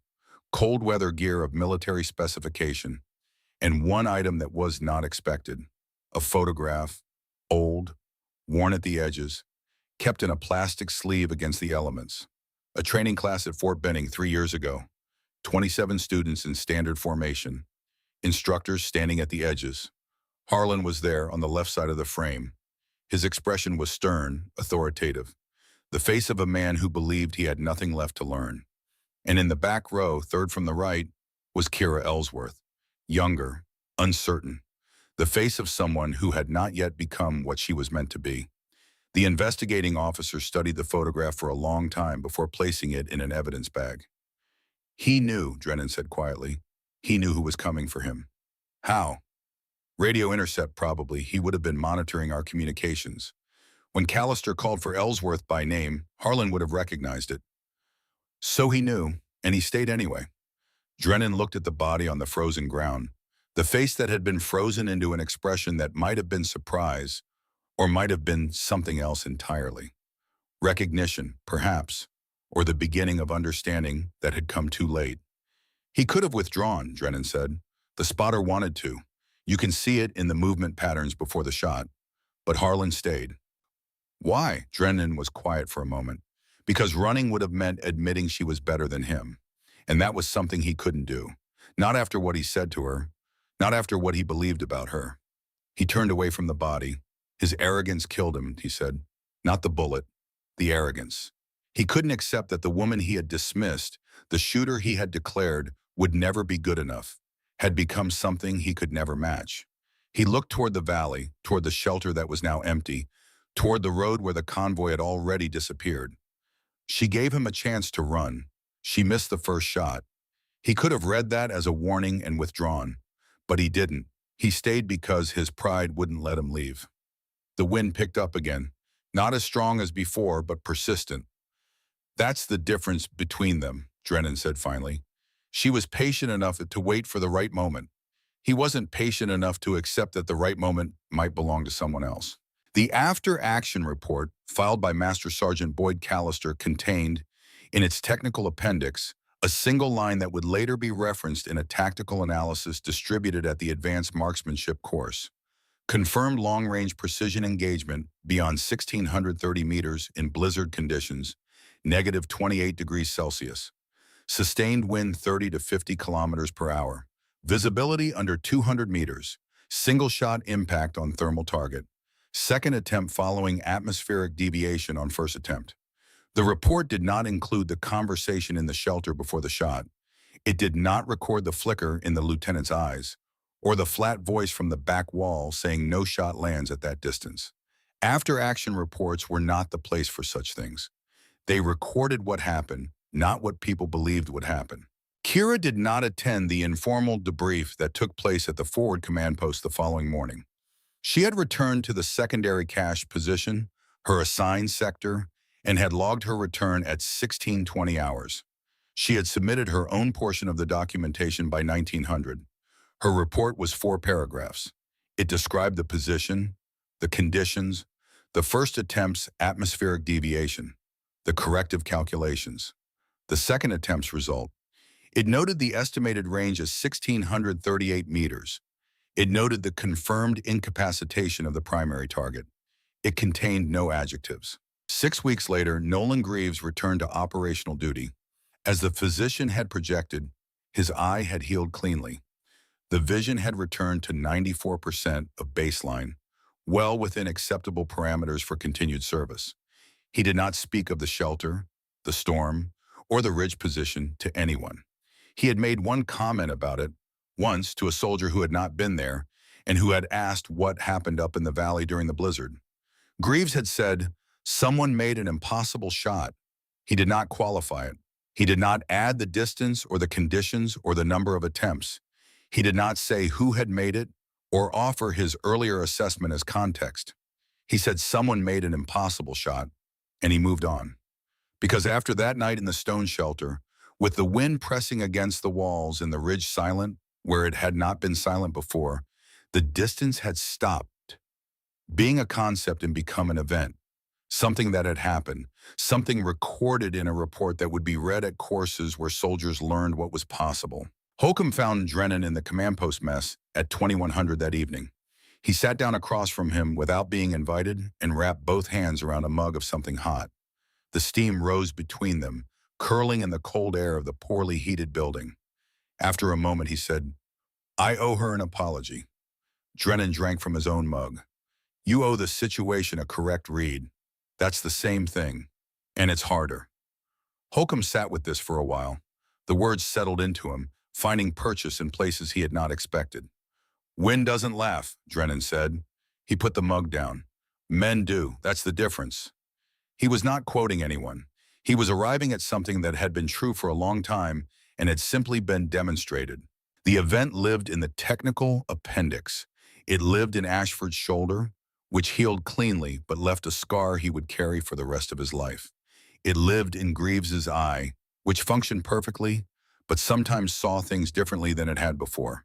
cold weather gear of military specification, and one item that was not expected. A photograph, old, worn at the edges, kept in a plastic sleeve against the elements. A training class at Fort Benning 3 years ago. 27 students in standard formation. Instructors standing at the edges. Harlan was there on the left side of the frame. His expression was stern, authoritative. The face of a man who believed he had nothing left to learn. And in the back row, third from the right, was Kira Ellsworth. Younger, uncertain. The face of someone who had not yet become what she was meant to be. The investigating officer studied the photograph for a long time before placing it in an evidence bag. He knew, Drennan said quietly. He knew who was coming for him. How? Radio intercept probably. He would have been monitoring our communications. When Callister called for Ellsworth by name, Harlan would have recognized it. So he knew, and he stayed anyway. Drennan looked at the body on the frozen ground. The face that had been frozen into an expression that might have been surprise, or might have been something else entirely. Recognition, perhaps, or the beginning of understanding that had come too late. He could have withdrawn, Drennan said. The spotter wanted to. You can see it in the movement patterns before the shot. But Harlan stayed. Why? Drennan was quiet for a moment. Because running would have meant admitting she was better than him. And that was something he couldn't do. Not after what he said to her. Not after what he believed about her. He turned away from the body. His arrogance killed him, he said. Not the bullet, the arrogance. He couldn't accept that the woman he had dismissed, the shooter he had declared would never be good enough, had become something he could never match. He looked toward the valley, toward the shelter that was now empty, toward the road where the convoy had already disappeared. She gave him a chance to run. She missed the first shot. He could have read that as a warning and withdrawn. But he didn't. He stayed because his pride wouldn't let him leave. The wind picked up again, Not as strong as before, but persistent. That's the difference between them, Drennan said finally. She was patient enough to wait for the right moment. He wasn't patient enough to accept that the right moment might belong to someone else. The after-action report filed by Master Sergeant Boyd Callister contained, in its technical appendix, a single line that would later be referenced in a tactical analysis distributed at the Advanced Marksmanship course. Confirmed long-range precision engagement beyond 1,630 meters in blizzard conditions, negative 28 degrees Celsius. Sustained wind 30 to 50 kilometers per hour. Visibility under 200 meters. Single-shot impact on thermal target. Second attempt following atmospheric deviation on first attempt. The report did not include the conversation in the shelter before the shot. It did not record the flicker in the lieutenant's eyes, or the flat voice from the back wall saying no shot lands at that distance. After-action reports were not the place for such things. They recorded what happened, not what people believed would happen. Kira did not attend the informal debrief that took place at the forward command post the following morning. She had returned to the secondary cache position, her assigned sector, and had logged her return at 1620 hours. She had submitted her own portion of the documentation by 1900. Her report was 4 paragraphs. It described the position, the conditions, the first attempt's atmospheric deviation, the corrective calculations, the second attempt's result. It noted the estimated range as 1,638 meters. It noted the confirmed incapacitation of the primary target. It contained no adjectives. 6 weeks later, Nolan Greaves returned to operational duty. As the physician had projected, his eye had healed cleanly. The vision had returned to 94% of baseline, well within acceptable parameters for continued service. He did not speak of the shelter, the storm, or the ridge position to anyone. He had made one comment about it, once to a soldier who had not been there and who had asked what happened up in the valley during the blizzard. Greaves had said, "Someone made an impossible shot." He did not qualify it. He did not add the distance or the conditions or the number of attempts. He did not say who had made it or offer his earlier assessment as context. He said someone made an impossible shot, and he moved on. Because after that night in the stone shelter, with the wind pressing against the walls and the ridge silent where it had not been silent before, the distance had stopped being a concept and become an event, something that had happened, something recorded in a report that would be read at courses where soldiers learned what was possible. Holcomb found Drennan in the command post mess at 2100 that evening. He sat down across from him without being invited and wrapped both hands around a mug of something hot. The steam rose between them, curling in the cold air of the poorly heated building. After a moment, he said, "I owe her an apology." Drennan drank from his own mug. "You owe the situation a correct read. That's the same thing, and it's harder." Holcomb sat with this for a while. The words settled into him, finding purchase in places he had not expected. "Wind doesn't laugh," Drennan said. He put the mug down. "Men do. That's the difference." He was not quoting anyone. He was arriving at something that had been true for a long time and had simply been demonstrated. The event lived in the technical appendix. It lived in Ashford's shoulder, which healed cleanly but left a scar he would carry for the rest of his life. It lived in Greaves's eye, which functioned perfectly, but sometimes saw things differently than it had before.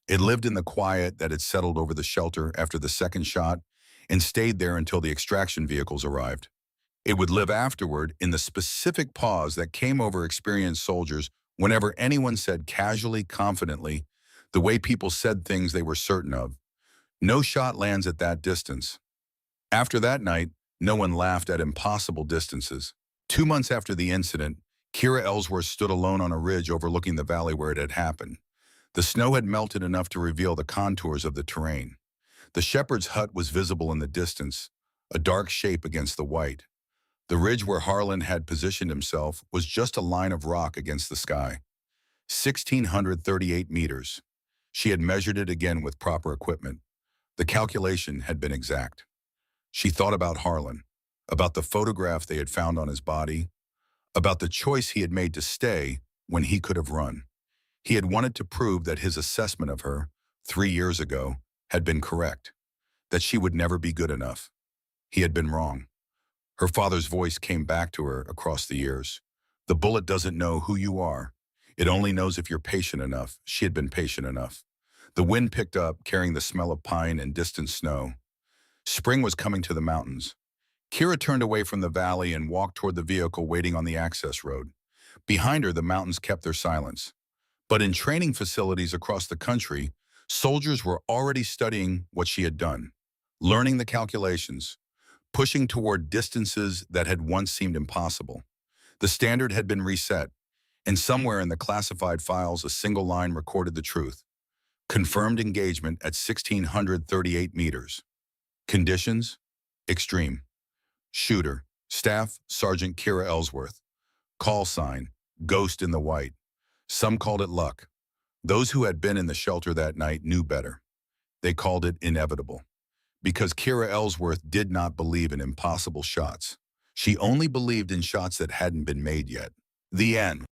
It lived in the quiet that had settled over the shelter after the second shot and stayed there until the extraction vehicles arrived. It would live afterward in the specific pause that came over experienced soldiers whenever anyone said casually, confidently, the way people said things they were certain of, "No shot lands at that distance." After that night, no one laughed at impossible distances. 2 months after the incident, Kira Ellsworth stood alone on a ridge overlooking the valley where it had happened. The snow had melted enough to reveal the contours of the terrain. The shepherd's hut was visible in the distance, a dark shape against the white. The ridge where Harlan had positioned himself was just a line of rock against the sky. 1,638 meters. She had measured it again with proper equipment. The calculation had been exact. She thought about Harlan, about the photograph they had found on his body, about the choice he had made to stay when he could have run. He had wanted to prove that his assessment of her, 3 years ago, had been correct, that she would never be good enough. He had been wrong. Her father's voice came back to her across the years. The bullet doesn't know who you are. It only knows if you're patient enough. She had been patient enough. The wind picked up, carrying the smell of pine and distant snow. Spring was coming to the mountains. Kira turned away from the valley and walked toward the vehicle waiting on the access road. Behind her, the mountains kept their silence. But in training facilities across the country, soldiers were already studying what she had done, learning the calculations, pushing toward distances that had once seemed impossible. The standard had been reset, and somewhere in the classified files a single line recorded the truth. Confirmed engagement at 1,638 meters. Conditions? Extreme. Shooter, Staff Sergeant Kira Ellsworth. Call sign, Ghost in the White. Some called it luck. Those who had been in the shelter that night knew better. They called it inevitable. Because Kira Ellsworth did not believe in impossible shots. She only believed in shots that hadn't been made yet. The end.